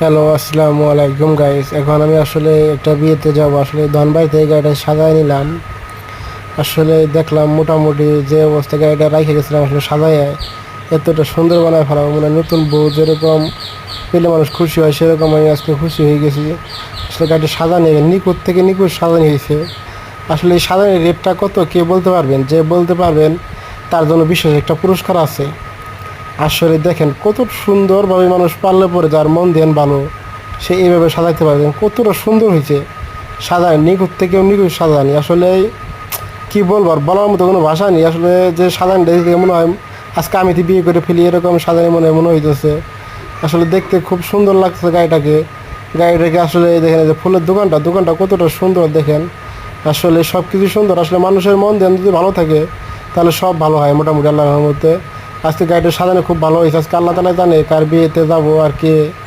Hello, আসসালামু আলাইকুম guys. এখন আমি আসলে একটা বিয়েতে যাব, আসলে ধনবাড়ি থেকে গাড়িটা সাজায় নিলাম। আসলে দেখলাম মোটামুটি যে অবস্থা গাড়িটা রাখে গেছিলাম, আসলে সাজায় এতটা সুন্দর বানায় ফেলাম, মানে নতুন বউ যেরকম পেলে মানুষ খুশি হয় সেরকম আমি আজকে খুশি হয়ে গেছি। আসলে গাড়িটা সাজানি নিখুঁত থেকে নিখুঁত সাজানি হয়েছে। আসলে এই সাজানির রেটটা কত কে বলতে পারবেন? যে বলতে পারবেন তার জন্য বিশেষ একটা পুরস্কার আছে। আসলে দেখেন কত সুন্দরভাবে মানুষ পারলে পরে যার মন ধ্যান ভালো সে এইভাবে সাজাইতে পারবেন, কতটা সুন্দর হয়েছে। সাজায় নিখুঁত থেকেও নিখুঁত সাজানি, আসলে কি বলবো, আর বলার মতো কোনো ভাষা নেই। আসলে যে সাজানিটা দেখে মনে হয় আজকে আমি তো বিয়ে করে ফেলি, এরকম সাজানি মনে হইতেছে। আসলে দেখতে খুব সুন্দর লাগছে গাড়িটাকে আসলে দেখেন যে ফুলের দোকানটা কতটা সুন্দর দেখেন। আসলে সব কিছু সুন্দর, আসলে মানুষের মন ধ্যান যদি ভালো থাকে তাহলে সব ভালো হয় মোটামুটি আল্লাহর রহমতে। আজকে গাড়িটা সাজানো খুব ভালো হয়েছে। আজকে আল্লাহ তাআলা জানে কার বিয়েতে যাবো আর কে